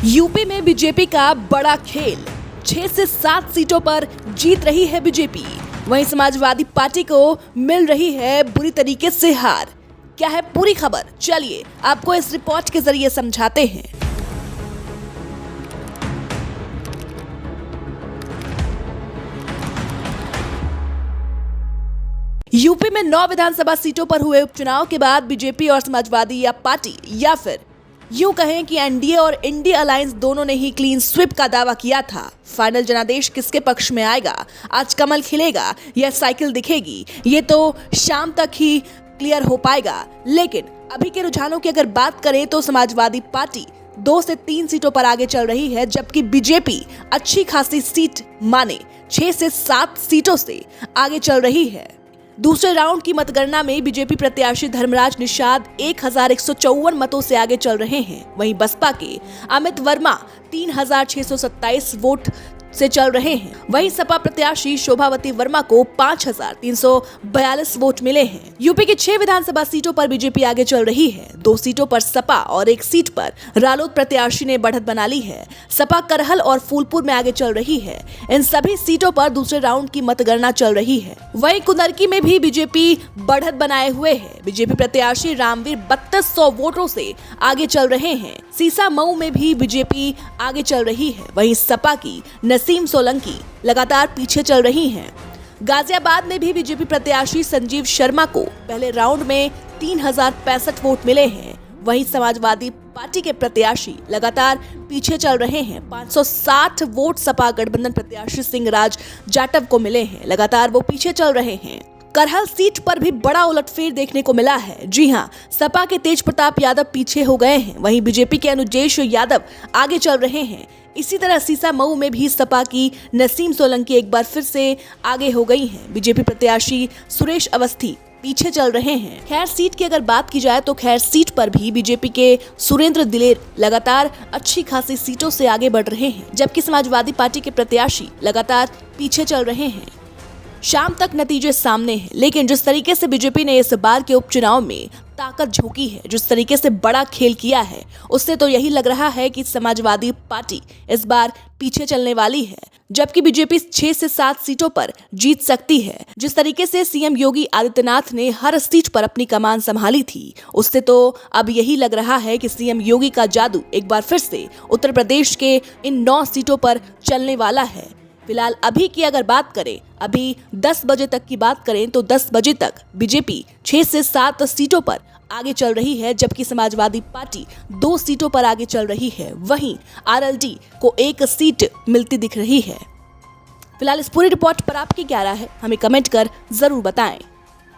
UP में BJP का बड़ा खेल, 6 से 7 सीटों पर जीत रही है बीजेपी। वहीं समाजवादी पार्टी को मिल रही है बुरी तरीके से हार। क्या है पूरी खबर, चलिए आपको इस रिपोर्ट के जरिए समझाते हैं। यूपी में 9 विधानसभा सीटों पर हुए उपचुनाव के बाद बीजेपी और समाजवादी पार्टी या फिर यूं कहें कि एनडीए और इंडिया अलायंस दोनों ने ही क्लीन स्वीप का दावा किया था। फाइनल जनादेश किसके पक्ष में आएगा, आज कमल खिलेगा या साइकिल दिखेगी, ये तो शाम तक ही क्लियर हो पाएगा। लेकिन अभी के रुझानों की अगर बात करें तो समाजवादी पार्टी 2 से 3 सीटों पर आगे चल रही है, जबकि बीजेपी अच्छी खासी सीट माने 6 से 7 सीटों से आगे चल रही है। दूसरे राउंड की मतगणना में बीजेपी प्रत्याशी धर्मराज निषाद 1154 मतों से आगे चल रहे हैं। वहीं बसपा के अमित वर्मा 3627 वोट से चल रहे हैं। वहीं सपा प्रत्याशी शोभावती वर्मा को 5342 वोट मिले हैं। यूपी की 6 विधानसभा सीटों पर बीजेपी आगे चल रही है। 2 सीटों पर सपा और 1 सीट पर रालोद प्रत्याशी ने बढ़त बना ली है। सपा करहल और फूलपुर में आगे चल रही है। इन सभी सीटों पर दूसरे राउंड की मतगणना चल रही है। वहीं कुंदरकी में भी बीजेपी बढ़त बनाए हुए है। बीजेपी प्रत्याशी रामवीर 3200 वोटों से आगे चल रहे हैं। सीसा मऊ में भी बीजेपी आगे चल रही है। वहीं सपा की नसीम सोलंकी लगातार पीछे चल रही हैं। गाजियाबाद में भी बीजेपी प्रत्याशी संजीव शर्मा को पहले राउंड में 3065 वोट मिले हैं। वहीं समाजवादी पार्टी के प्रत्याशी लगातार पीछे चल रहे हैं। 560 वोट सपा गठबंधन प्रत्याशी सिंह राज जाटव को मिले हैं। लगातार वो पीछे चल रहे हैं। करहल सीट पर भी बड़ा उलटफेर देखने को मिला है। जी हां, सपा के तेज प्रताप यादव पीछे हो गए हैं। वहीं बीजेपी के अनुजेश यादव आगे चल रहे हैं। इसी तरह सीसा मऊ में भी सपा की नसीम सोलंकी एक बार फिर से आगे हो गई हैं। बीजेपी प्रत्याशी सुरेश अवस्थी पीछे चल रहे हैं। खैर सीट की अगर बात की जाए तो खैर सीट पर भी बीजेपी के सुरेंद्र दिलेर लगातार अच्छी खासी सीटों से आगे बढ़ रहे हैं, जबकि समाजवादी पार्टी के प्रत्याशी लगातार पीछे चल रहे हैं। शाम तक नतीजे सामने हैं, लेकिन जिस तरीके से बीजेपी ने इस बार के उपचुनाव में ताकत झोंकी है, जिस तरीके से बड़ा खेल किया है, उससे तो यही लग रहा है कि समाजवादी पार्टी इस बार पीछे चलने वाली है, जबकि बीजेपी 6 से 7 सीटों पर जीत सकती है। जिस तरीके से सीएम योगी आदित्यनाथ ने हर सीट पर अपनी कमान संभाली थी, उससे तो अब यही लग रहा है कि सीएम योगी का जादू एक बार फिर से उत्तर प्रदेश के इन 9 सीटों पर चलने वाला है। फिलहाल अभी की अगर बात करें, अभी 10 बजे तक की बात करें तो 10 बजे तक बीजेपी 6 से 7 सीटों पर आगे चल रही है, जबकि समाजवादी पार्टी 2 सीटों पर आगे चल रही है। वहीं आरएलडी को 1 सीट मिलती दिख रही है। फिलहाल इस पूरी रिपोर्ट पर आपकी क्या राय है, हमें कमेंट कर जरूर बताएं।